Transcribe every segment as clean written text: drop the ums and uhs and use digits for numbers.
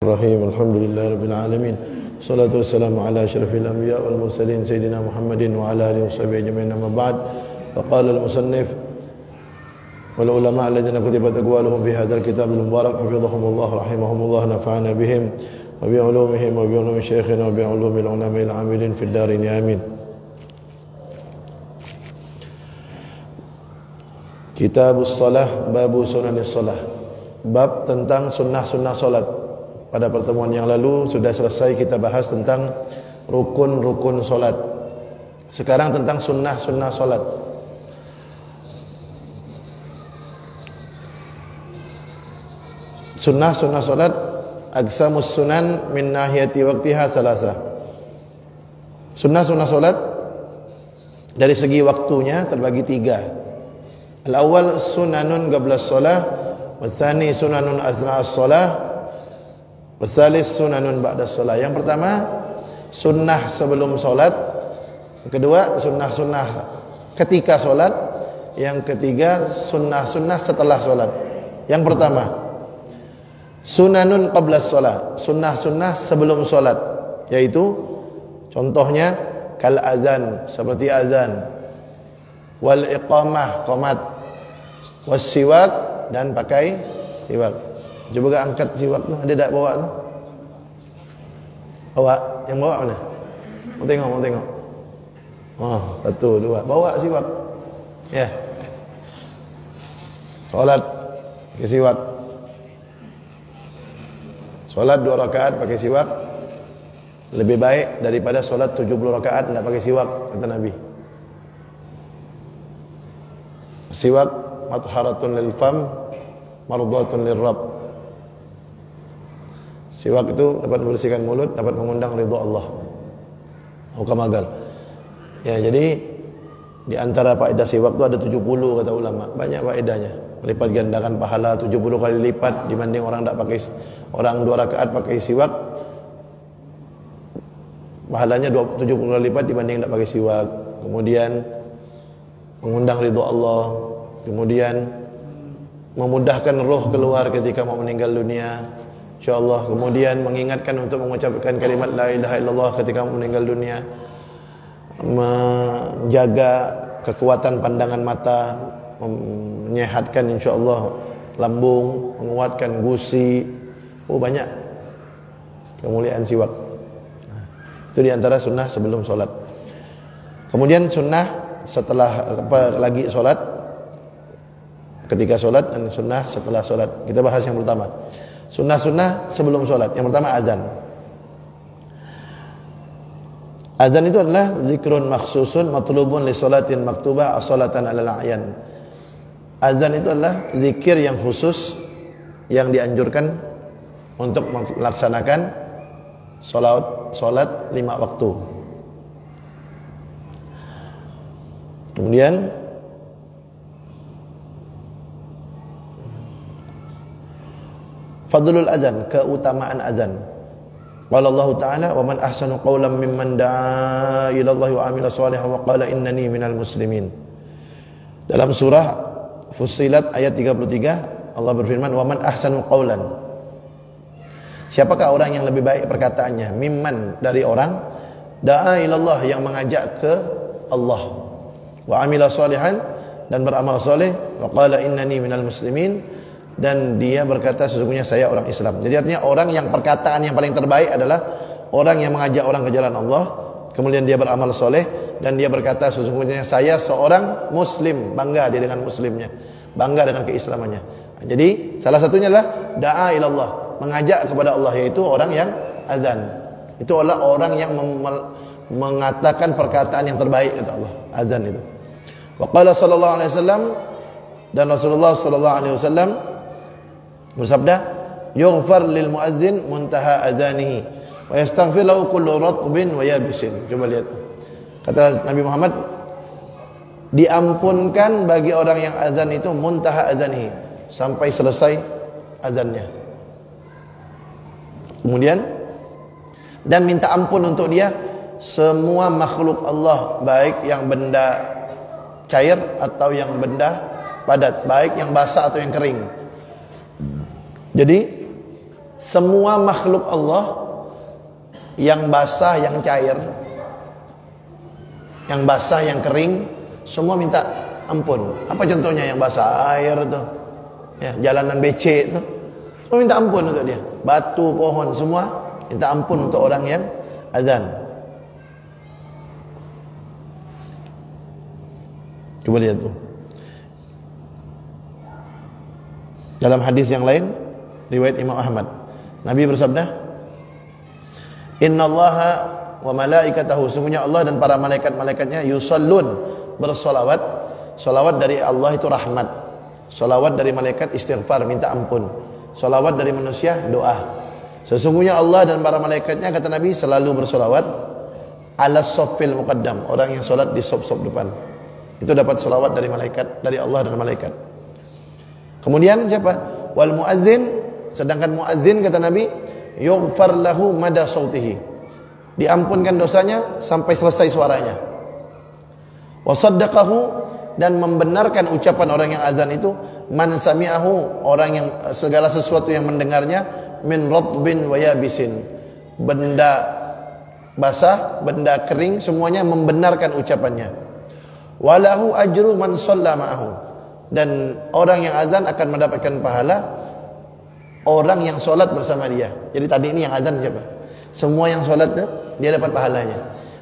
Bismillahirrahmanirrahim. Alhamdulillahirabbil alamin. Shalatu wassalamu ala asyrafil anbiya wal mursalin sayyidina Muhammadin wa ala alihi washabihi ajma'in. Amma ba'd. Faqala al-musannif wal ulama alladziina kutibat aqwaluhum fi hadzal kitabil mubarak hafizahumullah rahimahumullah nafa'ana bihim wa bi ulumihim wa bi ulumi syaikhinaa wa bi ulumil ulama'il 'amilin fid darin amin. Kitabus shalah babu sunanis shalah. Bab tentang sunnah-sunnah salat. Pada pertemuan yang lalu sudah selesai kita bahas tentang rukun-rukun solat. Sekarang tentang sunnah-sunnah solat. Sunnah-sunnah solat aqsamus sunan min nahiyati waqtiha salasah. Sunnah-sunnah solat dari segi waktunya terbagi tiga. Al-awwal sunanun qabla as-shalah, wa tsani sunanun asna as-shalah, wasalis sunanun ba'da shalah. Yang pertama sunnah sebelum solat, yang kedua sunnah-sunnah ketika solat, yang ketiga sunnah-sunnah setelah solat. Yang pertama sunanun qabla shalah, sunnah-sunnah sebelum solat, yaitu contohnya kal azan, seperti azan, wal iqamah, qomat, was siwak, dan pakai siwak. Coba angkat siwak tu, ada tak bawa tu? Bawa, yang bawa mana? Mau tengok. Oh, satu, dua, bawa siwak. Ya. Solat pakai siwak. Solat 2 rakaat pakai siwak lebih baik daripada solat 70 rakaat tidak pakai siwak, kata Nabi. Siwak matharatun lil fam, mardatun lir rabb. Siwak itu dapat membersihkan mulut, dapat mengundang ridha Allah. Hukamagal. Ya, jadi di antara faedah siwak itu ada 70 kata ulama. Banyak faedahnya. Melipat gandakan pahala 70 kali lipat dibanding orang 2 rakaat pakai siwak. Pahalanya 70 kali lipat dibanding tidak pakai siwak. Kemudian mengundang ridha Allah. Kemudian memudahkan roh keluar ketika mau meninggal dunia, insyaallah. Kemudian mengingatkan untuk mengucapkan kalimat la ilaha illallah ketika mau meninggal dunia, menjaga kekuatan pandangan mata, menyehatkan insyaallah lambung, menguatkan gusi. Banyak kemuliaan siwak. Itu diantara sunnah sebelum solat. Kemudian sunnah setelah lagi solat, ketika solat, dan sunnah setelah solat. Kita bahas yang pertama, sunnah-sunnah sebelum solat. Yang pertama azan. Azan itu adalah zikrun makhsusun matlubun li salatin maktubah as-salatan alal a'yan. Azan itu adalah zikir yang khusus yang dianjurkan untuk melaksanakan salat 5 waktu. Kemudian fadlul azan, keutamaan azan. Qala Allah Ta'ala, "Wa man ahsanu qawlan mimman da'a ila Allah wa 'amila shalihan wa qala innani minal muslimin." Dalam surah Fussilat ayat 33, Allah berfirman, "Wa man ahsanu qawlan." Siapakah orang yang lebih baik perkataannya? Mimman, dari orang, da'a ila Allah, yang mengajak ke Allah, wa 'amila shalihan, dan beramal soleh, wa qala innani minal muslimin, dan dia berkata sesungguhnya saya orang Islam. Jadi artinya orang yang perkataan yang paling terbaik adalah orang yang mengajak orang ke jalan Allah, kemudian dia beramal soleh, dan dia berkata sesungguhnya saya seorang muslim, bangga dia dengan muslimnya, bangga dengan keislamannya. Jadi salah satunya adalah da'a ilallah, mengajak kepada Allah, yaitu orang yang azan. Itu adalah orang yang mengatakan perkataan yang terbaik, kata Allah, azan itu. Wa qala sallallahu alaihi wasallam, dan Rasulullah sallallahu alaihi wasallam bersabda, yughfar lil muazzin muntaha azanihi wa yastaghfir lahu kullu ratbin wa yabisin. Coba lihat, kata Nabi Muhammad, diampunkan bagi orang yang azan itu muntaha azanihi, sampai selesai azannya. Kemudian dan minta ampun untuk dia semua makhluk Allah, baik yang benda cair atau yang benda padat, baik yang basah atau yang kering. Jadi semua makhluk Allah yang basah, yang cair, yang basah, yang kering, semua minta ampun. Apa contohnya yang basah? Air tuh, ya, jalanan becek tuh, semua minta ampun untuk dia. Batu, pohon, semua minta ampun untuk orang yang azan. Coba lihat tuh. Dalam hadis yang lain, riwayat Imam Ahmad, Nabi bersabda, Innallaha wa malaikatahu, sungguhnya Allah dan para malaikat-malaikatnya yusallun, bersolawat. Solawat dari Allah itu rahmat, solawat dari malaikat istighfar, minta ampun, solawat dari manusia doa. Sesungguhnya Allah dan para malaikatnya, kata Nabi, selalu bersolawat ala soffil muqaddam, orang yang solat di sop-sop depan. Itu dapat solawat dari malaikat, dari Allah dan malaikat. Kemudian siapa? Wal muazzin, sedangkan muazzin, kata Nabi, yughfar lahu mada sautihi, diampunkan dosanya sampai selesai suaranya. Wa saddaqahu, dan membenarkan ucapan orang yang azan itu, man sami'ahu, orang yang segala sesuatu yang mendengarnya, min ratbin wa yabisin, benda basah, benda kering, semuanya membenarkan ucapannya. Walahu ajru man shalla ma'ahu, dan orang yang azan akan mendapatkan pahala orang yang solat bersama dia. Jadi tadi ini yang azan siapa? Semua yang solat itu dia dapat pahalanya.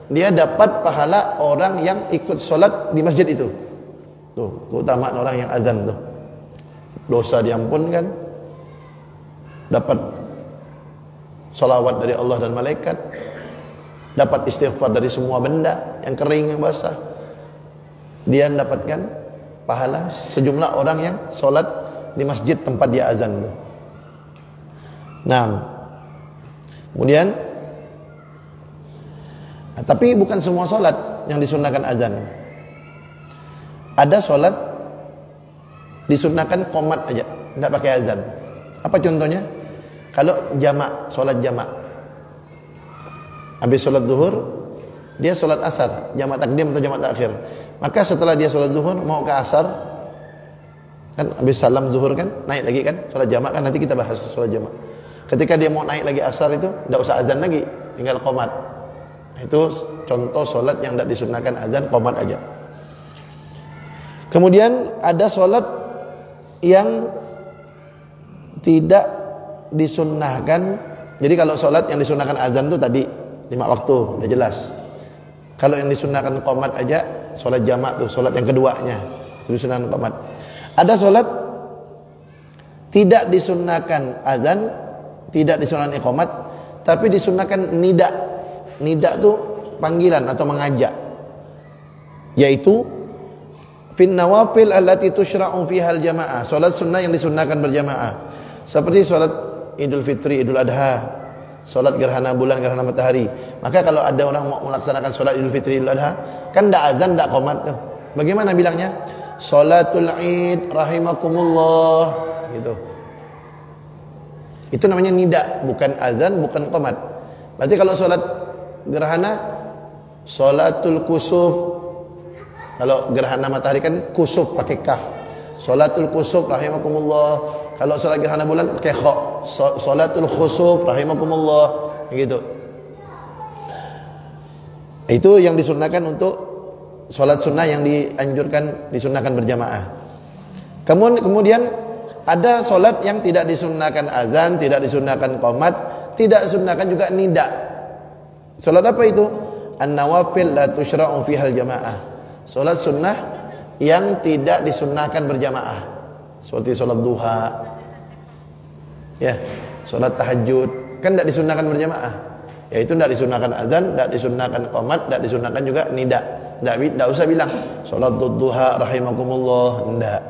Dia dapat pahala orang yang ikut solat di masjid itu. Tuh, keutamaan orang yang azan tuh. Dosa diampunkan, dapat salawat dari Allah dan malaikat, dapat istighfar dari semua benda yang kering, yang basah. Dia mendapatkan pahala sejumlah orang yang solat di masjid tempat dia azan tuh. Nah, kemudian, tapi bukan semua solat yang disunahkan azan. Ada solat disunahkan qomat aja, tidak pakai azan. Apa contohnya? Kalau jamak, solat jamak, habis solat zuhur, dia solat asar, jamak takdim atau jamak takhir. Maka setelah dia solat zuhur mau ke asar, kan habis salam zuhur kan, naik lagi kan, solat jamak kan, nanti kita bahas solat jamak. Ketika dia mau naik lagi asar itu, tidak usah azan lagi, tinggal qomat. Itu contoh solat yang tidak disunahkan azan, qomat aja. Kemudian ada solat yang tidak disunnahkan. Jadi kalau solat yang disunnahkan azan itu tadi 5 waktu, udah jelas. Kalau yang disunnahkan qomat aja, solat jamak tuh, solat yang keduanya, itu disunnahkan qomat. Ada solat tidak disunnahkan azan, tidak disunnahkan iqamat, tapi disunnahkan nida. Nida tuh panggilan atau mengajak, yaitu fin nawafil allati tushra'u fiha al-jamaah, salat sunnah yang disunnahkan berjamaah, seperti salat Idul Fitri, Idul Adha, salat gerhana bulan, gerhana matahari. Maka kalau ada orang mau melaksanakan salat Idul Fitri, Idul Adha, kan ndak azan, ndak qomat tuh. Bagaimana bilangnya? Salatul Id rahimakumullah, gitu. Itu namanya nida, bukan azan, bukan qomat. Berarti kalau salat gerhana, salatul kusuf. Kalau gerhana matahari kan kusuf pakai kaf. Salatul kusuf rahimakumullah. Kalau salat gerhana bulan pakai kha. Salatul khusuf rahimakumullah, gitu. Itu yang disunnahkan untuk salat sunnah yang dianjurkan disunnahkan berjamaah. Kemudian ada salat yang tidak disunnahkan azan, tidak disunnahkan qomat, tidak disunnahkan juga nida. Salat apa itu? An-nawafil la tushra'u fiha al-jamaah. Salat sunnah yang tidak disunnahkan berjamaah, seperti salat duha, ya, salat tahajud, kan tidak disunnahkan berjamaah. Yaitu tidak disunnahkan azan, tidak disunnahkan qomat, tidak disunnahkan juga nida. Tidak usah bilang salat duha rahimakumullah, tidak.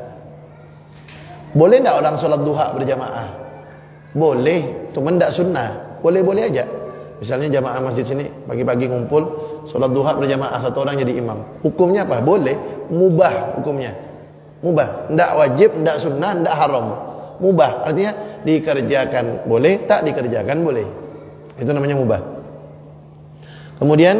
Boleh tidak orang salat duha berjamaah? Boleh, cuma tidak sunnah. Boleh-boleh aja. Misalnya jamaah masjid sini pagi-pagi ngumpul, sholat duha berjamaah, satu orang jadi imam. Hukumnya apa? Boleh, mubah hukumnya. Mubah, tidak wajib, tidak sunnah, tidak haram. Mubah, artinya dikerjakan boleh, tak dikerjakan boleh. Itu namanya mubah. Kemudian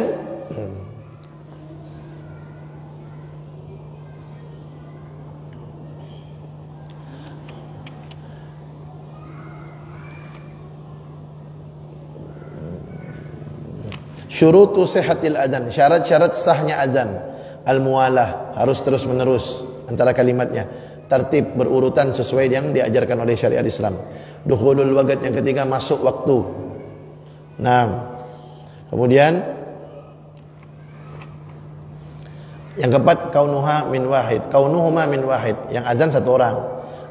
Syurutu sihhatil adzan, syarat-syarat sahnya azan. Al-muwalah, harus terus menerus antara kalimatnya. Tertib, berurutan sesuai yang diajarkan oleh syariat Islam. Dukhulul waqt, yang ketiga masuk waktu. Nah, kemudian yang keempat kaunuha min wahid, kaunuhuma min wahid, yang azan satu orang.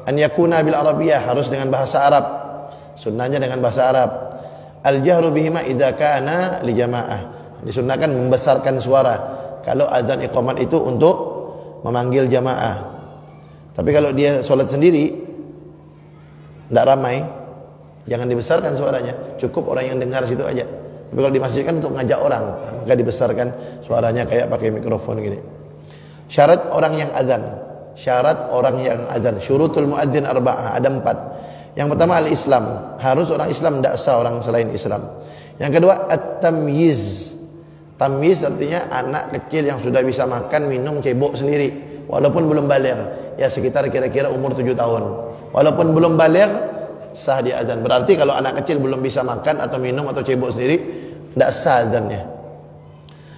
An yakuna bil arabiyyah, harus dengan bahasa Arab. Sunnahnya dengan bahasa Arab. Al jahru bihima idza kana li jamaah, disunnahkan membesarkan suara kalau azan iqamat itu untuk memanggil jamaah. Tapi kalau dia sholat sendiri tidak ramai, jangan dibesarkan suaranya, cukup orang yang dengar situ aja. Tapi kalau di masjid kan untuk ngajak orang, maka dibesarkan suaranya kayak pakai mikrofon gini. Syarat orang yang azan, syarat orang yang azan, syurutul muadzin arba'ah, ada 4. Yang pertama al-Islam, harus orang Islam, tidak sah orang selain Islam. Yang kedua at-tamyiz. Tamyiz artinya anak kecil yang sudah bisa makan, minum, cebok sendiri walaupun belum baligh, ya sekitar kira-kira umur 7 tahun. Walaupun belum baligh sah dia azan. Berarti kalau anak kecil belum bisa makan atau minum atau cebok sendiri, tidak sah azannya.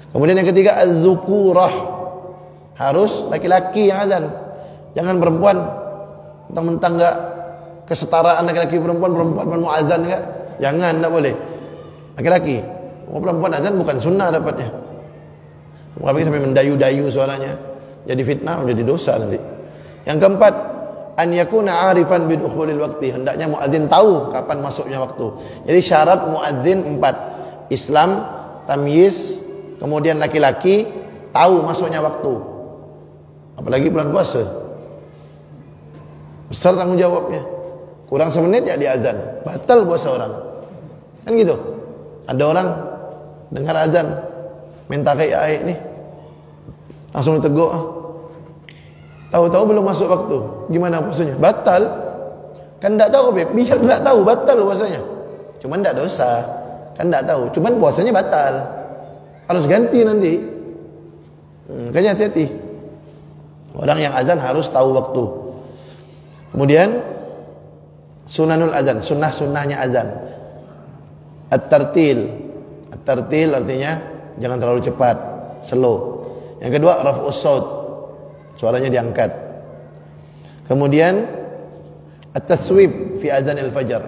Kemudian yang ketiga az-zukurah, harus laki-laki yang azan, jangan perempuan. Mentang-mentang enggak kesetaraan laki-laki perempuan mau azan enggak? Jangan, enggak boleh. Laki-laki, perempuan azan bukan sunnah dapatnya. Mungkin sampai mendayu-dayu suaranya, jadi fitnah, menjadi dosa nanti. Yang keempat, an yakuna arifan bi dukhulil waqti, hendaknya muadzin tahu kapan masuknya waktu. Jadi syarat muadzin 4. Islam, tamyiz, kemudian laki-laki tahu masuknya waktu. Apalagi bulan puasa, besar tanggung jawabnya. Kurang semenit ya diazan, batal puasa orang. Kan gitu. Ada orang dengar azan, minta kayak air nih, langsung ditegur. Tahu-tahu belum masuk waktu, gimana puasanya? Batal. Kan enggak tahu, Beb. Biar enggak tahu batal puasanya. Cuman enggak dosa. Kan enggak tahu, cuman puasanya batal. Harus ganti nanti. Makanya hati-hati. Orang yang azan harus tahu waktu. Kemudian sunanul azan, sunnah-sunnahnya azan. At-tartil. At-tartil artinya jangan terlalu cepat, slow. Yang kedua raf'us shaut, suaranya diangkat. Kemudian at-taswib fi azanil fajar,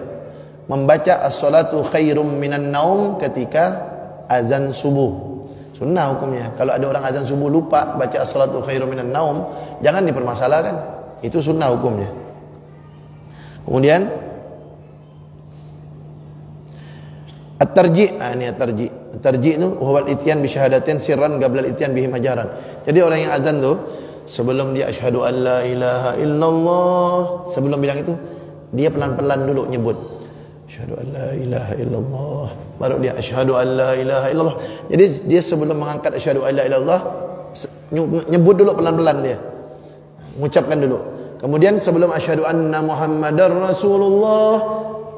membaca as-salatu khairum minan naum ketika azan subuh. Sunnah hukumnya. Kalau ada orang azan subuh lupa baca as-salatu khairum minan naum, jangan dipermasalahkan. Itu sunnah hukumnya. Kemudian at-tarji', ini at-tarji'. At-tarji' itu huwal ityan bi syahadatin sirran qabla al-ityan bihi majaran. Jadi orang yang azan tuh sebelum dia asyhadu an la ilaha illallah, sebelum bilang itu dia pelan-pelan dulu nyebut asyhadu an la ilaha illallah, baru dia asyhadu an la ilaha illallah. Jadi dia sebelum mengangkat asyhadu an la ilaha illallah nyebut dulu pelan-pelan, dia mengucapkan dulu. Kemudian sebelum asyhadu anna muhammadar rasulullah,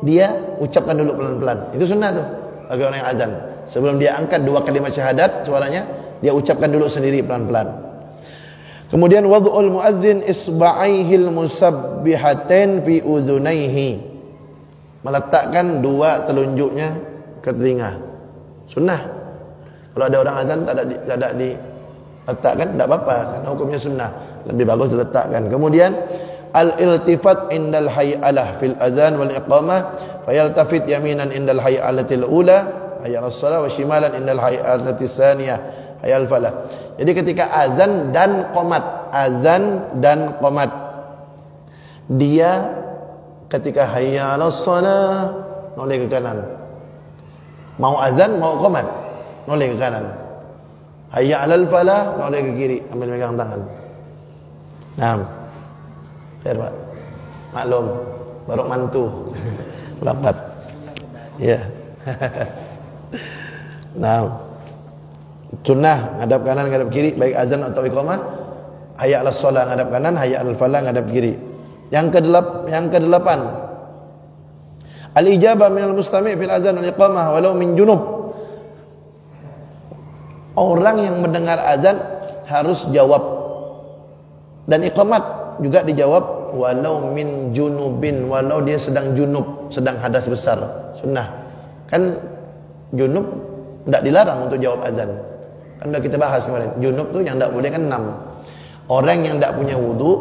dia ucapkan dulu pelan-pelan. Itu sunnah tuh bagi orang yang azan. Sebelum dia angkat 2 kalimat syahadat suaranya, dia ucapkan dulu sendiri pelan-pelan. Kemudian wad'ul muadzin isba'aihil musabbihatain fi udhunaihi, meletakkan 2 telunjuknya ke telinga. Sunnah. Kalau ada orang azan tak ada diletakkan tidak apa-apa, karena hukumnya sunnah. Lebih bagus diletakkan. Kemudian al-iltifat indal hay'alah fil azan wal iqamah, fayaltafit yaminan indal hay'alatil ula hayya as-salah wa shimalan indal hay'alatis tsaniyah hayya al-falah. Jadi ketika azan dan qomat, azan dan qomat, dia ketika hayya as-salah noleh ke kanan. Mau azan mau qomat noleh ke kanan. Hayya al-falah noleh ke kiri, ambil megang tangan. Naam. Khair, Pak. Maklum, baru mantu. Lambat. Ya. Nah, sunnah ngadap kanan ngadap kiri, baik azan atau iqamah. Hayya 'alas shalah ngadap kanan, hayya 'alal falah ngadap kiri. Yang kedelapan, al-ijabah minal mustami' fil azan wal iqamah walau min junub. Orang yang mendengar azan harus jawab, dan iqamat juga dijawab walau min junubin, walau dia sedang junub, sedang hadas besar. Sunnah. Kan junub tidak dilarang untuk jawab azan. Kan sudah kita bahas kemarin. Junub tuh yang tidak boleh kan 6. Orang yang tidak punya wudu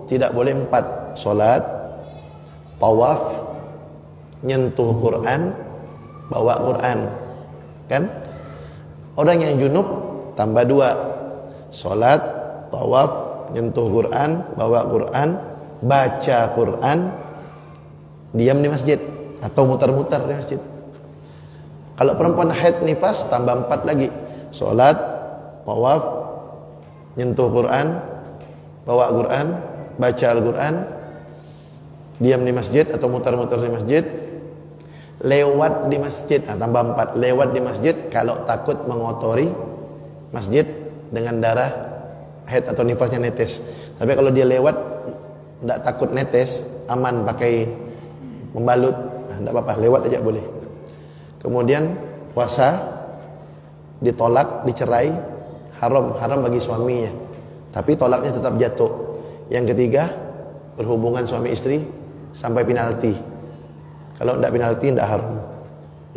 tidak boleh 4. Salat, tawaf, nyentuh Quran, bawa Quran. Kan? Orang yang junub tambah 2. Salat, tawaf, nyentuh Quran, bawa Quran, baca Quran, diam di masjid atau mutar-mutar di masjid. Kalau perempuan haid nifas tambah 4 lagi. Salat, tawaf, nyentuh Quran, bawa Quran, baca Al-Quran, diam di masjid atau mutar-mutar di masjid, lewat di masjid, tambah 4, lewat di masjid kalau takut mengotori masjid dengan darah haid atau nifasnya netes. Tapi kalau dia lewat tidak takut netes, aman pakai membalut, tidak apa-apa, lewat aja boleh. Kemudian puasa ditolak, dicerai, haram bagi suaminya, tapi tolaknya tetap jatuh. Yang ketiga, berhubungan suami istri sampai penalti. Kalau tidak penalti tidak haram.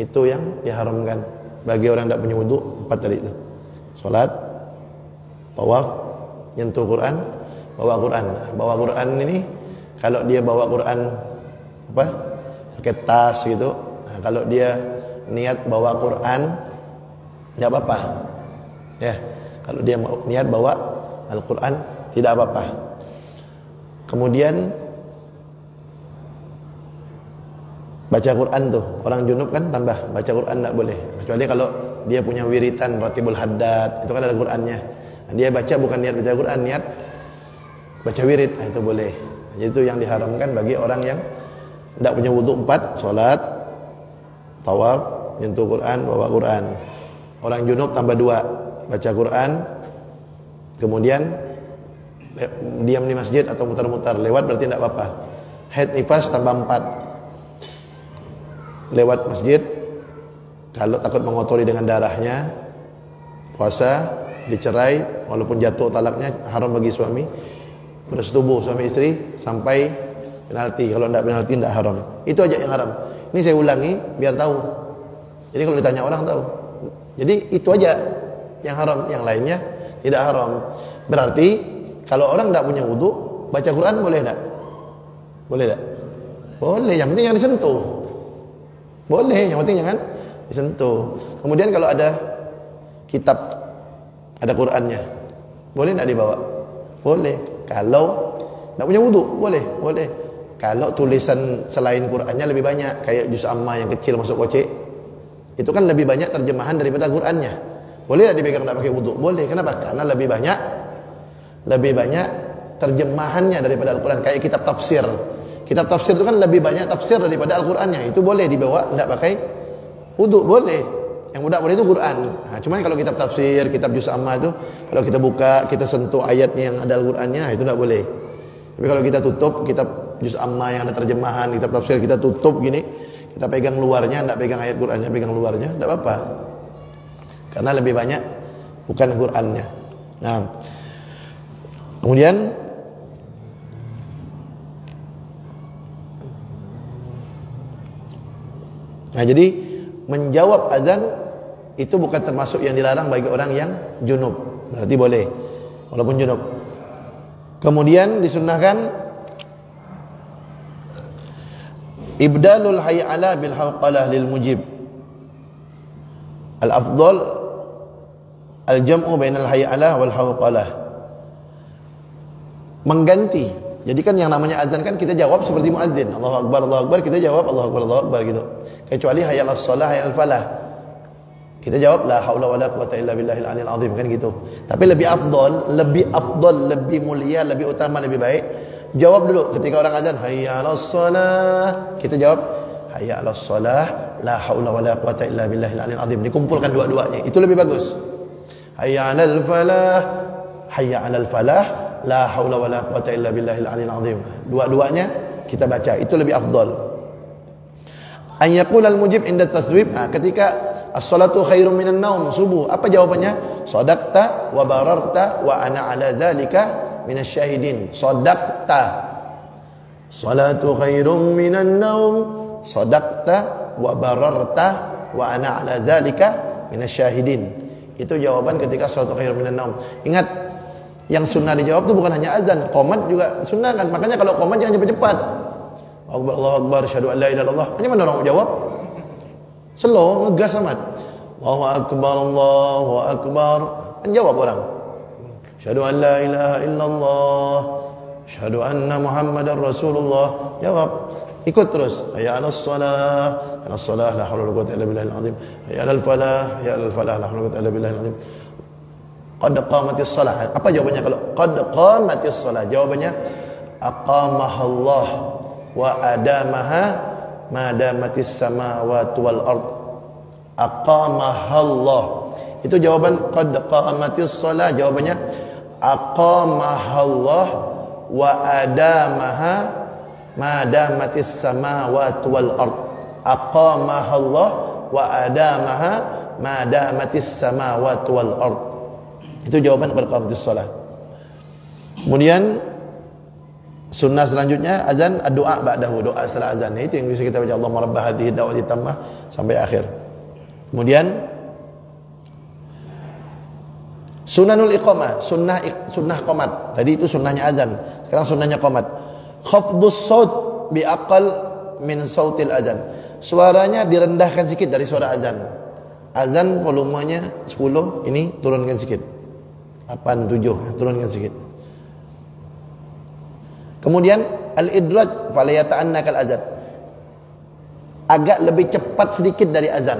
Itu yang diharamkan bagi orang yang tidak punya wudu. 4 tadi itu. Salat, tawaf, nyentuh Quran, bawa Quran. Bawa Quran ini kalau dia bawa Quran apa? Pakai tas gitu. Nah, kalau dia niat bawa Quran tidak apa-apa. Ya, kalau dia niat bawa Al-Quran tidak apa-apa. Kemudian baca Quran tuh, orang junub kan tambah baca Quran tidak boleh. Kecuali kalau dia punya wiritan Ratibul Haddad, itu kan ada Qurannya. Nah, dia baca bukan niat baca Quran, niat baca wirid, nah, itu boleh. Jadi itu yang diharamkan bagi orang yang tidak punya wudu. 4, salat, tawaf, nyentuh Quran, bawa Quran. Orang junub tambah 2, baca Quran, kemudian diam di masjid atau mutar-mutar, lewat berarti tidak apa-apa. Haid nifas tambah 4, lewat masjid kalau takut mengotori dengan darahnya, puasa, dicerai walaupun jatuh talaknya, haram bagi suami, bersetubuh suami istri sampai penalti. Kalau tidak penalti tidak haram. Itu aja yang haram. Ini saya ulangi biar tahu. Jadi kalau ditanya orang tahu. Jadi itu aja yang haram, yang lainnya tidak haram. Berarti kalau orang tidak punya wudu, baca Quran boleh tidak? Boleh tidak? Boleh, yang penting jangan disentuh. Boleh, yang penting jangan disentuh. Kemudian kalau ada kitab, ada Qurannya, boleh tidak dibawa? Boleh. Kalau tidak punya wudu, boleh. Boleh. Kalau tulisan selain Qurannya lebih banyak, kayak juz amma yang kecil masuk kocek, itu kan lebih banyak terjemahan daripada Qurannya. Boleh tidak dipegang tidak pakai wudu? Boleh. Kenapa? Karena lebih banyak terjemahannya daripada Al-Quran. Kayak kitab tafsir. Kitab tafsir itu kan lebih banyak tafsir daripada Al-Qurannya. Itu boleh dibawa tidak pakai wudu, boleh. Yang tidak boleh itu Quran. Nah, cuman kalau kitab tafsir, kitab juz amma itu, kalau kita buka, kita sentuh ayatnya yang ada Al-Qurannya, itu tidak boleh. Tapi kalau kita tutup kitab juz amma yang ada terjemahan, kitab tafsir kita tutup gini, kita pegang luarnya, tidak pegang ayat Qurannya, pegang luarnya, tidak apa-apa. Karena lebih banyak bukan Qurannya. Nah, kemudian jadi menjawab azan itu bukan termasuk yang dilarang bagi orang yang junub. Berarti boleh walaupun junub. Kemudian disunnahkan ibdalul hayya ala bil hawqalah lil mujib. Al afdal al jam'u bainal hayya ala wal hawqalah. Mengganti. Jadi kan yang namanya azan kan kita jawab seperti muadzin, Allahu akbar, kita jawab Allahu akbar gitu. Kecuali hayya 'alas shalah, hayya 'alal falah. Kita jawab la haula wala quwata illa billahil aliyil azim kan gitu. Tapi lebih afdal, lebih mulia, lebih utama, lebih baik jawab dulu ketika orang azan hayya 'alas shalah. Kita jawab hayya 'alas shalah, la haula wala quwata illa billahil aliyil azim. Dikumpulkan dua-duanya. Itu lebih bagus. Hayya 'alal falah, hayya 'alal falah, la haula wala quwata illa billahil aliyil azim. Dua-duanya kita baca, itu lebih afdal. An yaqul al mujib inda taswib, ketika as-salatu khairum minan naum, subuh, apa jawabannya? Shadaqta wa bararta wa ana ala zalika minasy syahidin. Shadaqta, salatu khairum minan naum, shadaqta wa bararta wa ana ala zalika minasyahidin. Itu jawaban ketika salatu khairun minan naum. Ingat, yang sunnah dijawab itu bukan hanya azan, qomat juga sunnah kan. Makanya kalau qomat jangan cepat-cepat. Allahu akbar, asyhadu an la ilaha illallah. Hanya mana orang jawab? Slow, ngegas amat. Allahu akbar, Allahu akbar. Kan jawab orang. Asyhadu an la ilaha illallah. Asyhadu anna Muhammadar Rasulullah. Jawab. Ikut terus. Hayya 'alas shalah, 'alas shalah, la haula wala quwwata illa billahil azim. Hayya 'alal falah, hayya 'alal falah, la haula wala quwwata illa billahil azim. Qad qamatis shalah. Apa jawabannya kalau qad qamatis shalah? Jawabannya aqamahallah wa adamaha ma damatis samawati wal ard. Aqamahallah. Itu jawaban qad qamatis shalah. Jawabannya aqamahallah wa adamaha ma damatis samawati wal ard. Aqamahallah wa adamaha ma damatis samawati wal ard. Itu jawaban qad qamatis shalah. Kemudian sunnah selanjutnya azan, doa ba'dahu, doa setelah azan. Itu yang bisa kita baca, Allahumma rabb hadhihi da'wati tammah sampai akhir. Kemudian sunanul iqamah, sunnah qomat. Tadi itu sunnahnya azan, sekarang sunnahnya qomat. Khafdus saut bi aqal min sautil azan. Suaranya direndahkan sedikit dari suara azan. Azan volumenya 10, ini turunkan sedikit. 8, 7, turunkan sedikit. Kemudian al-idraj fala yata'annakal azan. Agak lebih cepat sedikit dari azan.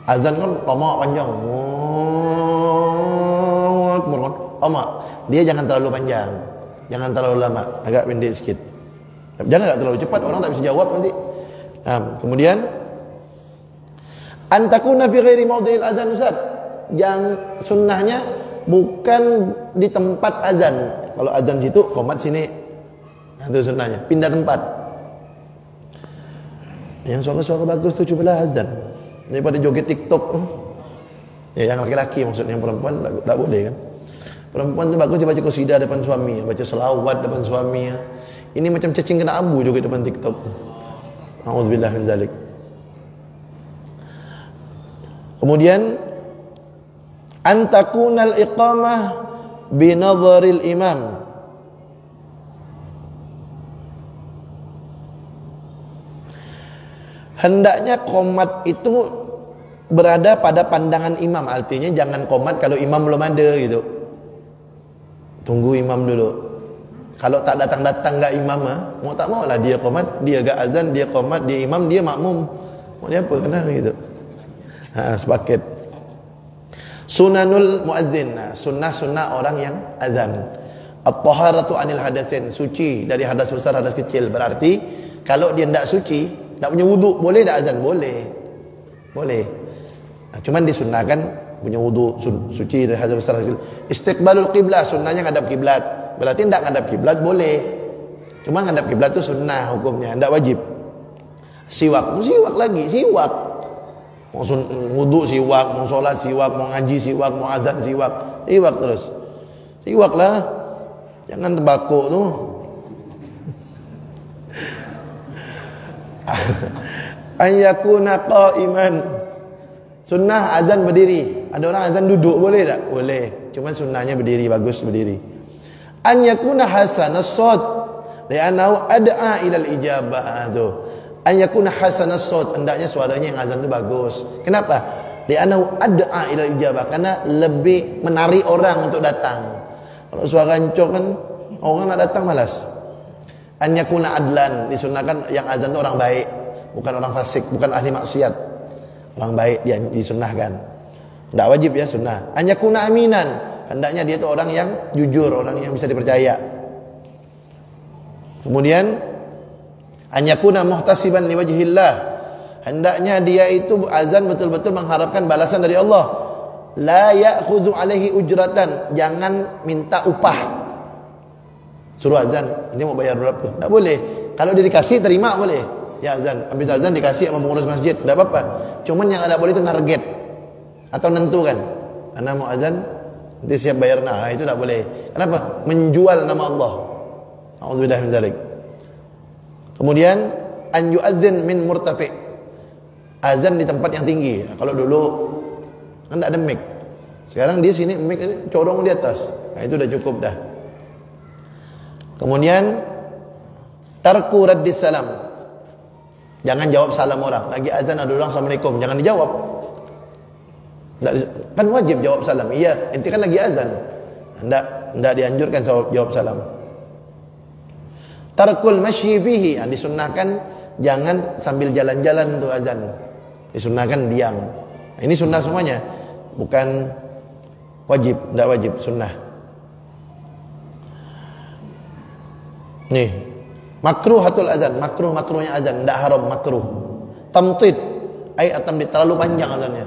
Azan kan lama panjang. Lama. Dia jangan terlalu panjang. Jangan terlalu lama, agak pendek sedikit. Jangan agak terlalu cepat, orang tak bisa jawab nanti. Nah, kemudian antakuna fi ghairi mawdhi'il azan, Ustaz. Yang sunnahnya bukan di tempat azan. Kalau azan situ, qomat sini. Nah, itu sunnahnya. Pindah tempat. Yang suara-suara bagus tu cobalah azan. Daripada joget TikTok. Ya, yang laki-laki maksudnya, yang perempuan tak boleh kan. Perempuan tu bagus dia baca qasidah depan suami, baca selawat depan suami. Ini macam cacing kena abu joget depan TikTok. A'udzubillah min zalik. Kemudian antakunal iqamah binadharil imam. Hendaknya qomat itu berada pada pandangan imam. Artinya jangan qomat kalau imam belum ada gitu. Tunggu imam dulu. Kalau tak datang-datang enggak imam mau tak mau lah dia qomat, dia gak azan, dia qomat, dia imam, dia makmum. Mau dia apa kena gitu. Sepaket. Sunanul muazzin, sunnah-sunnah orang yang azan. At-taharatu anil hadatsin, suci dari hadas besar, hadas kecil. Berarti kalau dia tidak suci, tak punya wudu, boleh tak azan? Boleh. Boleh. Cuman disunnahkan punya wudu, suci dari hadas besar, hadas kecil. Istiqbalul qiblah, sunnahnya ngadap kiblat. Berarti tidak ngadap kiblat boleh. Cuma ngadap kiblat itu sunnah hukumnya, tidak wajib. Siwak lagi, siwak. Mau wudu siwak, mau solat siwak, mau ngaji siwak, mau azan siwak, siwak terus. Siwak lah, jangan tembakau tu. Ayyakuna qa'iman. Sunnah azan berdiri. Ada orang azan duduk boleh tak? Boleh. Cuma sunnahnya berdiri, bagus berdiri. An yakuna hasanas saut li'annahu ad'a ila al-ijabah tu. An yakuna hasanas saut, hendaknya suaranya yang azan tu bagus. Kenapa? Li'annahu ad'a ila al-ijabah, karena lebih menarik orang untuk datang. Kalau suara hancur kan orang nak datang malas. An yakuna adlan, disunahkan yang azan tu orang baik, bukan orang fasik, bukan ahli maksiat. Orang baik dia disunnahkan. Tak wajib ya, sunnah. An yakuna aminan, hendaknya dia itu orang yang jujur, orang yang bisa dipercaya. Kemudian an yakuna muhtasiban liwajhillah, hendaknya dia itu azan betul-betul mengharapkan balasan dari Allah. La ya'khudhu alaihi ujratan, jangan minta upah. Suruh azan, ini mau bayar berapa? Tak boleh. Kalau dia dikasih terima boleh. Ya azan, habis azan dikasih sama pengurus masjid, tak apa-apa. Cuman yang tak boleh itu target atau nentukan. Ana mau azan, nanti siap bayar. Nah, itu tak boleh. Kenapa? Menjual nama Allah. A'udzubillah min dzalik. Kemudian an yu'adzin min murtafi. azan di tempat yang tinggi. Kalau dulu kan tidak ada mic. Sekarang di sini mic ini corong di atas. Nah, itu udah cukup dah. Kemudian tarku raddis salam. Jangan jawab salam orang. Lagi azan ada orang assalamualaikum, jangan dijawab. Kan wajib jawab salam. Iya, ente kan lagi azan. Tidak dianjurkan jawab salam. Tarkul masyi fihi, disunnahkan jangan sambil jalan-jalan tuh azan. Disunnahkan diam. Ini sunnah semuanya, bukan wajib, tidak wajib, sunnah. Nih, makruhatul azan, makruhnya azan, tidak haram, makruh. Tamtid, tamtid terlalu panjang azannya.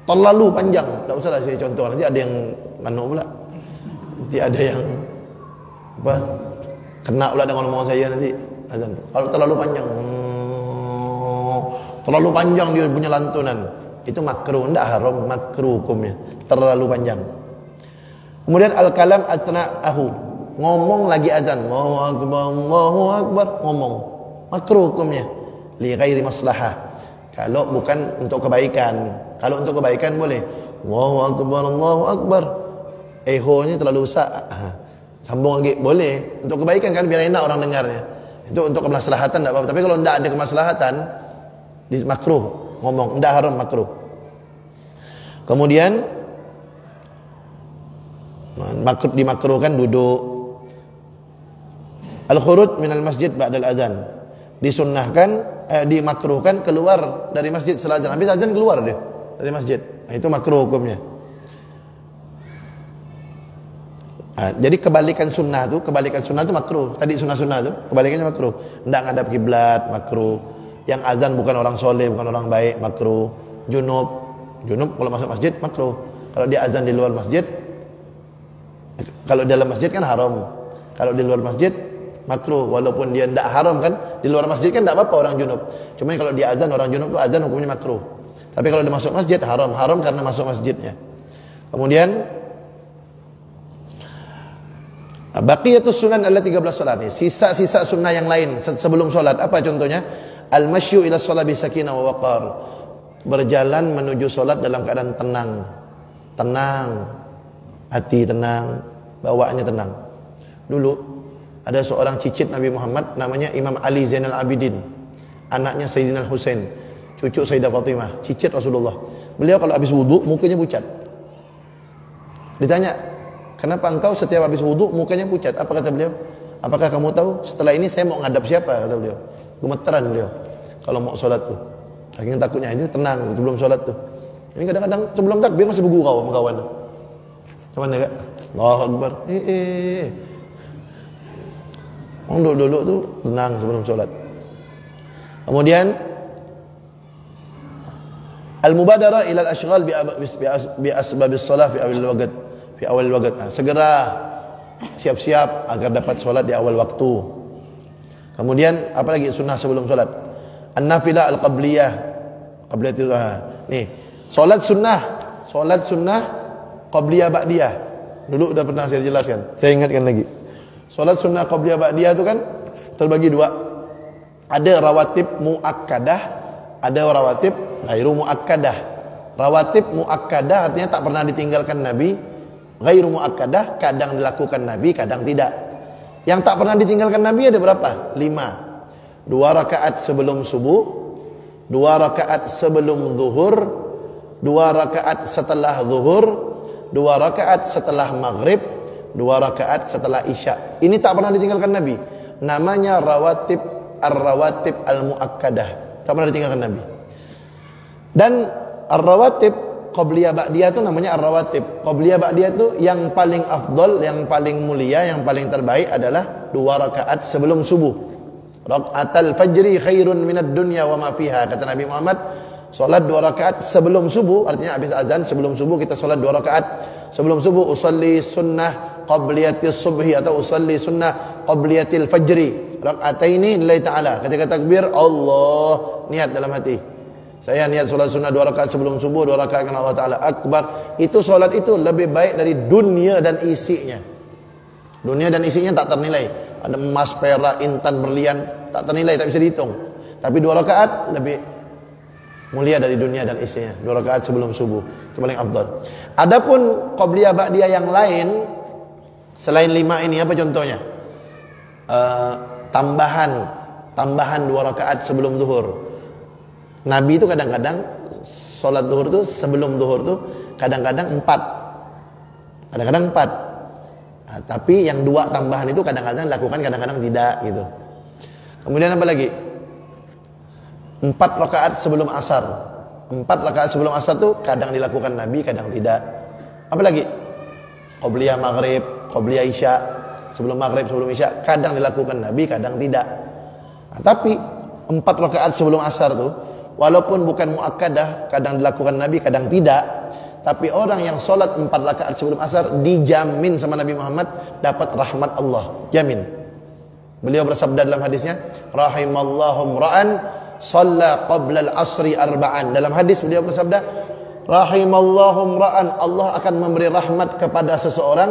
Terlalu panjang, tidak usah lah saya contoh, nanti ada yang manuk pula. Nanti ada yang apa? Kena pula dengan ngomong saya nanti azan. Kalau terlalu panjang dia punya lantunan, itu makruh, tidak haram, makruh hukumnya. Terlalu panjang. Kemudian al-kalam athna'ahu, ngomong lagi azan, Allahu akbar, ngomong, makruh hukumnya. Li ghairi maslahah. Kalau bukan untuk kebaikan. Kalau untuk kebaikan boleh. Allahu akbar, Allahu akbar. Eho-nya terlalu besar. Sambung lagi, boleh. Untuk kebaikan kan biar enak orang dengarnya. Itu untuk kemaslahatan tidak apa-apa. Tapi kalau tidak ada kemaslahatan, makruh ngomong, tidak haram, makruh. Kemudian dimakruhkan duduk. Al-khuruj minal masjid ba'dal azan. Disunnahkan, dimakruhkan keluar dari masjid setelah azan. Habis azan keluar dia dari masjid. Nah, itu makruh hukumnya. Jadi kebalikan sunnah tu makruh. Tadi sunnah tu kebalikannya makruh. Tidak ngadap kiblat, makruh. Yang azan bukan orang soleh, bukan orang baik, makruh. Junub kalau masuk masjid makruh. Kalau dia azan di luar masjid, kalau dalam masjid kan haram. Kalau di luar masjid makruh, walaupun dia tidak haram kan, di luar masjid kan tidak apa-apa orang junub. Cuma kalau dia azan, orang junub itu azan hukumnya makruh. Tapi kalau dia masuk masjid haram karena masuk masjidnya. Kemudian baqiyatus sunan allati 13 salat. Sisa-sisa sunnah yang lain sebelum solat. Apa contohnya? Al-masyu ila shalah bi sakinah wa waqar. Berjalan menuju solat dalam keadaan tenang. Tenang. Hati tenang, bawaannya tenang. Dulu ada seorang cicit Nabi Muhammad namanya Imam Ali Zainal Abidin. Anaknya Sayyidina Husain, cucu Sayyidah Fatimah, cicit Rasulullah. Beliau kalau habis wudu mukanya pucat. Ditanya, "Kenapa engkau setiap habis wudu mukanya pucat?" Apa kata beliau? "Apakah kamu tahu setelah ini saya mau ngadap siapa?" kata beliau. Gemeteran beliau kalau mau sholat tuh. Saking takutnya, ini tenang sebelum sholat tuh. Ini kadang-kadang sebelum takbir masih bergurau sama kawan. Cuman enggak? Allahu Akbar. Orang dulu tuh tenang sebelum sholat. Kemudian al-mubadarah ila al-ashghal bi asbabis shalah fi awal waqt. Segera siap-siap agar dapat sholat di awal waktu. Kemudian apa lagi sunnah sebelum sholat? An-nafilah al-qabliyah. Qabliyatul nih, sholat sunnah qabliyah ba'diyah. Dulu udah pernah saya jelaskan. Saya ingatkan lagi. Sholat sunnah qabliyah ba'diyah itu kan terbagi dua. Ada rawatib muakkadah, ada rawatib ghairu muakkadah. Rawatib muakkadah artinya tak pernah ditinggalkan Nabi. Ghairu muakkadah kadang dilakukan Nabi, kadang tidak. Yang tak pernah ditinggalkan Nabi ada berapa? 5. 2 rakaat sebelum subuh, 2 rakaat sebelum zuhur, 2 rakaat setelah zuhur, 2 rakaat setelah maghrib, 2 rakaat setelah isya. Ini tak pernah ditinggalkan Nabi. Namanya rawatib, ar-rawatib al-muakkadah. Tak pernah ditinggalkan Nabi. Dan ar-rawatib qabliyah ba'diyah itu namanya ar-rawatib. Qabliyah ba'diyah itu yang paling afdol, yang paling mulia, yang paling terbaik adalah 2 rakaat sebelum subuh. Rakaatul fajri khairun minad dunya wa ma fiha. Kata Nabi Muhammad, salat 2 rakaat sebelum subuh, artinya habis azan sebelum subuh kita salat 2 rakaat sebelum subuh. Usalli sunnah qabliyatis subhi atau usalli sunnah qabliyatil fajri. Rakaataini lillahi ta'ala. Ketika takbir Allah, niat dalam hati. Saya niat salat sunnah 2 rakaat sebelum subuh, 2 rakaat karena Allah Ta'ala akbar. Itu salat itu lebih baik dari dunia dan isinya. Dunia dan isinya tak ternilai. Ada emas, perak, intan, berlian, tak ternilai, tak bisa dihitung. Tapi 2 rakaat lebih mulia dari dunia dan isinya. 2 rakaat sebelum subuh itu paling afdal. Adapun qabliyah ba'diyah yang lain selain 5 ini apa contohnya? Tambahan 2 rakaat sebelum zuhur. Nabi itu kadang-kadang sholat zuhur tuh sebelum zuhur tuh kadang-kadang 4. Kadang-kadang 4. Nah, tapi yang 2 tambahan itu kadang-kadang dilakukan, kadang-kadang tidak gitu. Kemudian apa lagi? 4 rakaat sebelum asar. 4 rakaat sebelum asar tuh kadang dilakukan Nabi, kadang tidak. Apa lagi? Qabliyah maghrib, qabliyah isya. Sebelum maghrib, sebelum isya kadang dilakukan Nabi, kadang tidak. Nah, tapi 4 rakaat sebelum asar tuh walaupun bukan muakkadah, kadang dilakukan Nabi, kadang tidak. Tapi orang yang sholat 4 rakaat sebelum asar dijamin sama Nabi Muhammad dapat rahmat Allah, jamin. Beliau bersabda dalam hadisnya, rahimallahu ra'an shalla qabla al-asri arba'an. Dalam hadis beliau bersabda, rahimallahu ra'an, Allah akan memberi rahmat kepada seseorang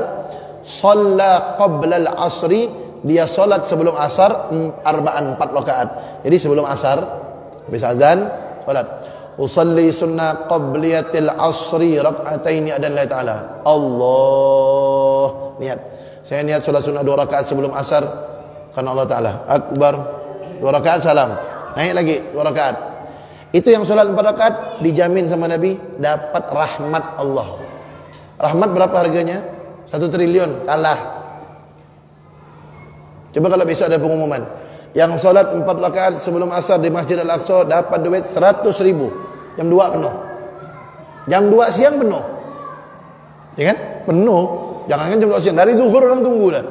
shalla qabla al-asri, dia sholat sebelum asar arba'an, 4 rakaat. Jadi sebelum asar habis azan sholat, usalli sunnah qabliyatil asri rak'ataini adallah ta'ala. Allah, niat, saya niat sholat sunnah 2 rakaat sebelum asar karena Allah Ta'ala. Akbar, 2 rakaat salam, naik lagi 2 rakaat. Itu yang sholat 4 rakaat dijamin sama Nabi dapat rahmat Allah. Rahmat berapa harganya? 1 triliun, kalah. Coba kalau besok ada pengumuman, yang sholat 4 rakaat sebelum asar di Masjid Al-Aqsa dapat duit 100.000. Jam 2 penuh, jam 2 siang penuh, ya kan? Penuh. Jangankan jam 2 siang, dari zuhur orang tunggu dah.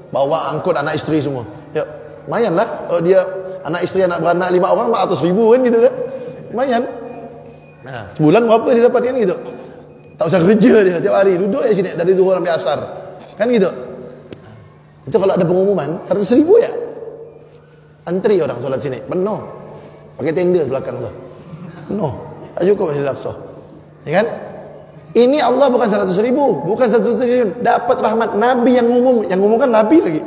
Bawa angkut anak istri semua. Ya, lumayan lah kalau dia anak istri, anak beranak 5 orang 400.000 kan gitu kan. Lumayan. Nah, sebulan berapa dia dapat kan gitu. Tak usah kerja dia tiap hari, duduk di sini dari zuhur sampai asar. Kan gitu. Itu kalau ada pengumuman 100.000 ya. Antri orang solat sini, penuh. Pakai tenda belakang tu. Penuh. Tak cukup Masjid Al-Aqsa. Ya kan? Ini Allah bukan 100.000, bukan 1 triliun, dapat rahmat. Nabi yang umumkan Nabi lagi.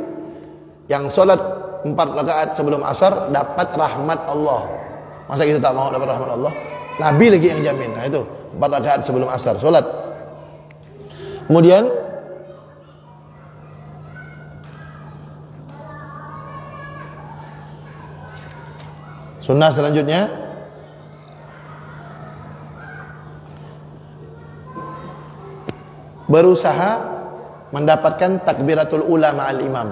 Yang solat 4 rakaat sebelum asar dapat rahmat Allah. Masa kita tak mau dapat rahmat Allah? Nabi lagi yang jamin. Nah itu 4 rakaat sebelum asar solat. Kemudian sunnah selanjutnya berusaha mendapatkan takbiratul ula ma'al imam.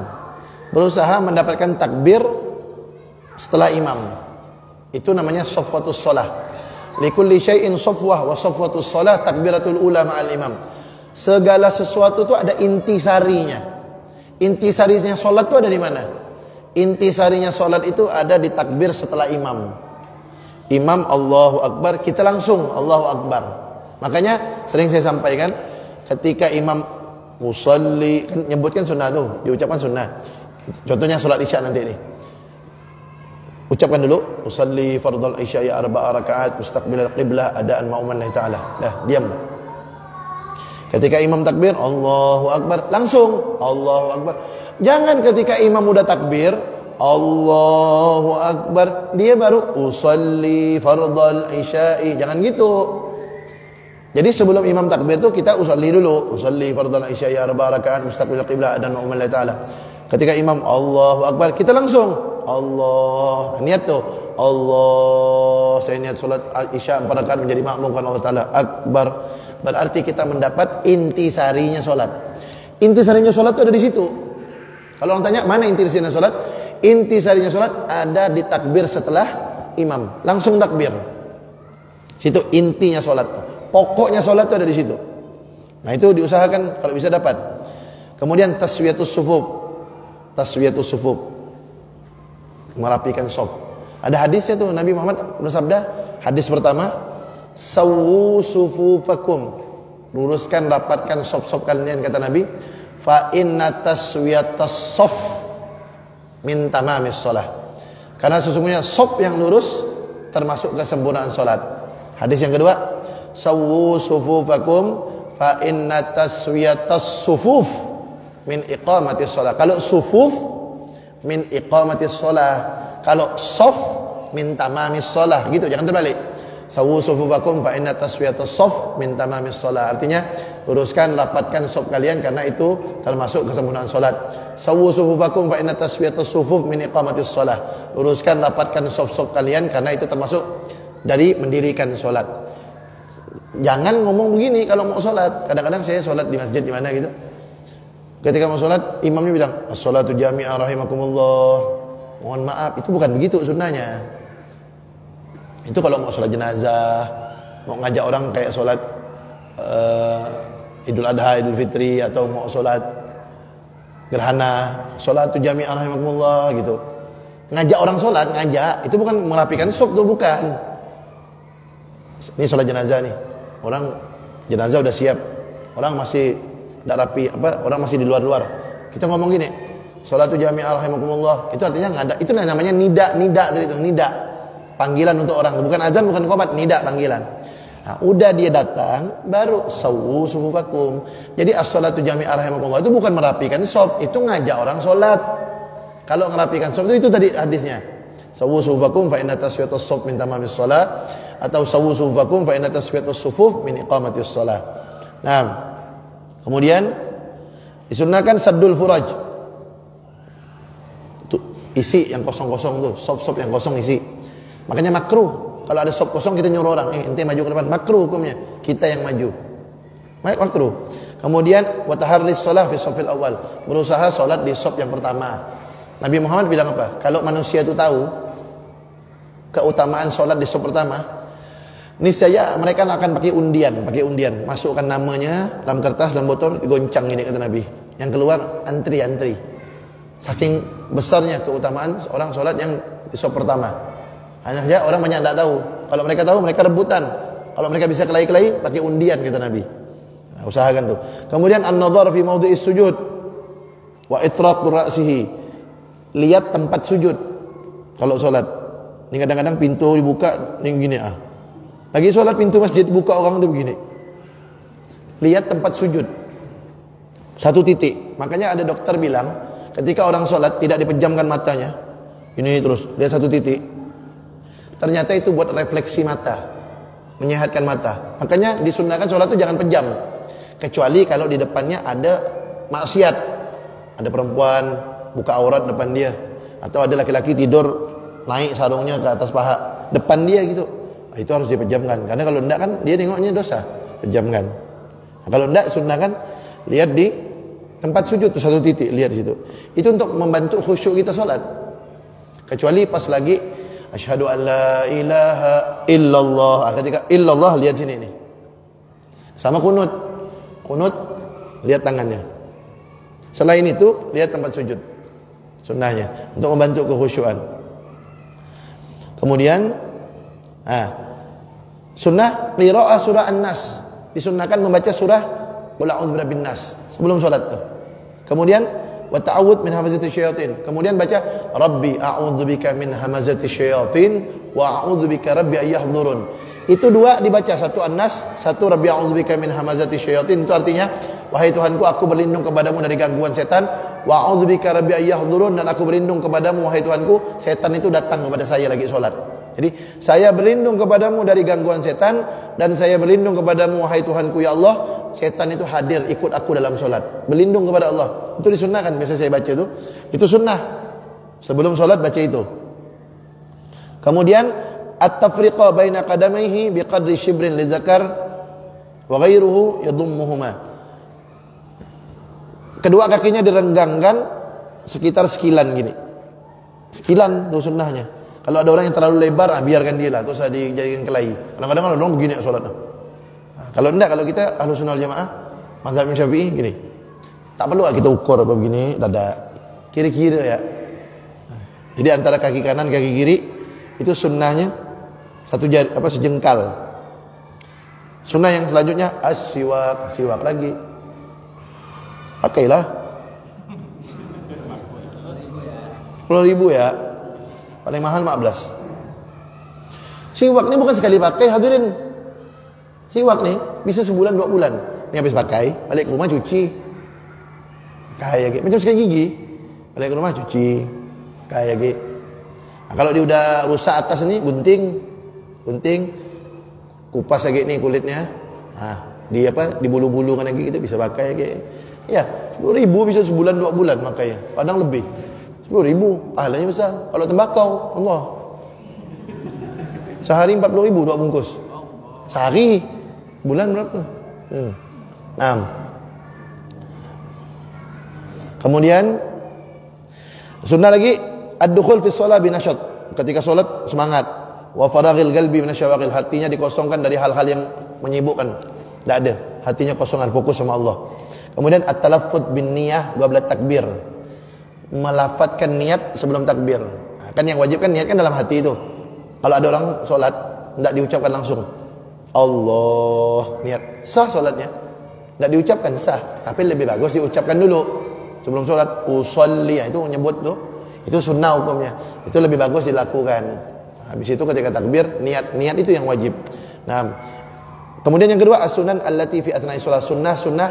Berusaha mendapatkan takbir setelah imam. Itu namanya safwatus shalah. Likulli syai'in safwah wa safwatus shalah takbiratul ula ma'al imam. Segala sesuatu itu ada intisarinya. Intisarinya salat itu ada di mana? Intisarinya salat itu ada di takbir setelah imam. Imam Allahu Akbar, kita langsung Allahu Akbar. Makanya sering saya sampaikan, ketika imam musalli, kan nyebutkan sunnah tuh, diucapkan sunnah. Contohnya salat isya nanti ini. Ucapkan dulu, usalli fardhal isya ya 4 rakaat mustaqbilal qiblah adaan ma'uman lillahi ta'ala. Dah, diam. Ketika imam takbir, Allahu Akbar, langsung Allahu Akbar. Jangan ketika imam udah takbir, Allahu Akbar, dia baru usalli fardhal isya'i. Jangan gitu. Jadi sebelum imam takbir itu kita usalli dulu, usalli fardhal isya'i 4 rakaat mustaqbilal qiblah dan ma'uman lillahi ta'ala. Ketika imam Allahu Akbar, kita langsung Allah, niat tuh Allah, saya niat solat isya 4 rakaat menjadi makmum karena Allah Ta'ala Akbar. Berarti kita mendapat intisarinya solat. Intisarinya solat itu ada di situ. Kalau orang tanya mana intisarinya solat, intisarinya solat ada di takbir setelah imam, langsung takbir. Situ intinya solat, pokoknya solat itu ada di situ. Nah itu diusahakan kalau bisa dapat. Kemudian taswiyatus sufuf, taswiyatus sufuf, merapikan saf. Ada hadisnya tuh, Nabi Muhammad bersabda, hadis pertama, sawu sufufakum, luruskan rapatkan saf-saf kalian, kata Nabi, fa inna taswiyatas saf min tamamis shalah. Karena sesungguhnya saf yang lurus termasuk kesempurnaan salat. Hadis yang kedua, sawu sufufakum fa inna taswiyatas sufuf min iqamatis shalah. Kalau sufuf min iqamatis shalah, kalau saf min tamamis shalah, gitu, jangan terbalik. Sawu sufufakum fa inna taswiyatas shaf min tamamis shalah. Artinya luruskan, rapatkan saf kalian karena itu termasuk kesempurnaan salat. Sawu sufufakum fa inna taswiyatas sufuf min iqamatis shalah. Luruskan, rapatkan saf-saf kalian karena itu termasuk dari mendirikan salat. Jangan ngomong begini kalau mau salat. Kadang-kadang saya salat di masjid di mana gitu. Ketika mau salat, imamnya bilang, "As-salatu jami'ah rahimakumullah." Mohon maaf, itu bukan begitu sunnahnya. Itu kalau mau sholat jenazah, mau ngajak orang kayak sholat Idul Adha, Idul Fitri, atau mau sholat gerhana, sholatu jami'ah rahimakumullah gitu. Ngajak orang sholat, ngajak, itu bukan merapikan shaf tuh, bukan. Ini sholat jenazah nih, orang jenazah udah siap, orang masih tidak rapi, orang masih di luar-luar. Kita ngomong gini, sholatu jami'ah rahimakumullah, itu artinya ngajak, itu namanya nida tadi itu, nida. Panggilan untuk orang, bukan azan, bukan qomat, nida panggilan. Nah, udah dia datang, baru sawu sufufakum. Jadi as-salatu jami'ah rahimakumullah itu bukan merapikan shaf, itu ngajak orang sholat. Kalau merapikan shaf itu tadi hadisnya. Sawu sufufakum fa inna taswiyatas shaf min tamamis shalah, atau sawu sufufakum fa inna taswiyatas sufuf min iqamatis shalah. Nah, kemudian disunnahkan saddul furaj. Tuh, isi yang kosong-kosong tuh, shaf-shaf yang kosong isi. Makanya makruh kalau ada shaf kosong kita nyuruh orang, ente maju ke depan, makruh hukumnya. Kita yang maju. Makruh. Kemudian wa taharris shalah fi shafil awal. Berusaha salat di shaf yang pertama. Nabi Muhammad bilang apa? Kalau manusia itu tahu keutamaan salat di shaf pertama, niscaya mereka akan pakai undian, masukkan namanya dalam kertas, dalam botol, goncang ini kata Nabi. Yang keluar antri. Saking besarnya keutamaan orang salat yang di shaf pertama. Hanya saja orang banyak tidak tahu. Kalau mereka tahu, mereka rebutan. Kalau mereka bisa kelahi-kelahi, pakai undian kata Nabi. Nah, usahakan tuh. Kemudian an-nadhar fi mawdi'is sujud wa itraq ra'sihi. Lihat tempat sujud kalau salat. Ini kadang-kadang pintu dibuka ini gini Lagi salat pintu masjid buka, orang tuh begini. Lihat tempat sujud. Satu titik. Makanya ada dokter bilang, ketika orang salat tidak dipejamkan matanya. Ini terus, lihat satu titik. Ternyata itu buat refleksi mata, menyehatkan mata. Makanya disunnahkan sholat itu jangan pejam, kecuali kalau di depannya ada maksiat, ada perempuan buka aurat depan dia, atau ada laki-laki tidur naik sarungnya ke atas paha depan dia gitu. Nah, itu harus dipejamkan, karena kalau enggak kan dia nengoknya dosa. Pejamkan. Nah, kalau enggak sunnahkan lihat di tempat sujud tuh satu titik, lihat di situ. Itu untuk membantu khusyuk kita sholat. Kecuali pas lagi asyhadu an la ilaha illallah. Ketika illallah lihat sini nih. Sama kunut. Kunut lihat tangannya. Selain itu lihat tempat sujud. Sunnahnya untuk membantu kekhusyuan. Kemudian sunnah qiraa'ah surah An-Nas. Disunnahkan membaca surah Qul a'udzu birabbin nas sebelum salat tuh. Kemudian wa ta'awudz min hamazati syayatin. Kemudian baca Rabbi a'udzubika min hamazati syayatin wa a'udzubika rabbi ayyahdurun. Itu dua dibaca, satu An-Nas, satu Rabbi a'udzubika min hamazati syayatin. Itu artinya, wahai Tuhanku, aku berlindung kepadamu dari gangguan setan. Wa a'udzubika rabbi ayyahdurun, dan aku berlindung kepadamu wahai Tuhanku, setan itu datang kepada saya lagi salat. Jadi saya berlindung kepadamu dari gangguan setan, dan saya berlindung kepadamu wahai Tuhanku ya Allah, setan itu hadir ikut aku dalam solat. Berlindung kepada Allah. Itu disunnahkan, biasa saya baca itu. Itu sunnah. Sebelum solat baca itu. Kemudian at-tafriqa baina qadamaihi biqadri shibrin li zakar wa ghairuhu yadhummuhuma. Kedua kakinya direnggangkan sekitar sekilan gini. Sekilan itu sunnahnya. Kalau ada orang yang terlalu lebar, biarkan dia lah, terus dijadikan kelahi. Kadang-kadang orang begini solat. Kalau enggak, kalau kita Ahlus Sunnah wal Jamaah, mazhab Imam Syafi'i gini. Tak perlu kita ukur apa begini, dada. Kiri-kiri ya. Jadi antara kaki kanan kaki kiri itu sunnahnya satu jari, sejengkal. Sunnah yang selanjutnya as-siwak, siwak lagi. Pakailah. 10.000 ya. Paling mahal 15. Siwak ini bukan sekali pakai, hadirin. Siwak nih bisa sebulan 2 bulan. Ini habis pakai, balik ke rumah cuci. Kayak gitu. Macam sikat gigi. Balik ke rumah cuci. Kayak gitu. Nah, kalau dia udah rusak atas ini, gunting. kupas lagi ni kulitnya. Di apa? Dibulu-bulukan lagi kita bisa pakai lagi. Ya, 10.000 bisa sebulan 2 bulan makanya. Kadang lebih. 10.000 pahalanya besar. Kalau tembakau, Allah. Sehari 40.000 2 bungkus. Sehari. Bulan berapa? Kemudian sunnah lagi ad-dukhul fi shalah binasyat. Ketika solat semangat. Wa faraghil qalbi minasyawagil, hatinya dikosongkan dari hal-hal yang menyibukkan. Tidak ada, hatinya kosongan, fokus sama Allah. Kemudian at-talaffuz bin niyah qabla takbir, melafadzkan niat sebelum takbir. Kan yang wajib kan niat kan dalam hati itu. Kalau ada orang solat tidak diucapkan langsung Allah, niat sah solatnya, tidak diucapkan sah, tapi lebih bagus diucapkan dulu sebelum solat. Usolli, itu menyebut tuh, itu sunnah hukumnya, itu lebih bagus dilakukan. Habis itu ketika takbir niat itu yang wajib. Nah, kemudian yang kedua as-sunan allati fi athna'i shalah, sunnah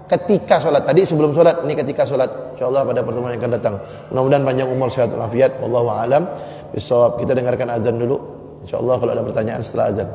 ketika solat. Tadi sebelum solat, ini ketika solat. Insyaallah pada pertemuan yang akan datang. Mudah-mudahan panjang umur, sehat walafiat. Wallahu a'lam bishawab. Kita dengarkan azan dulu. Insyaallah kalau ada pertanyaan setelah azan.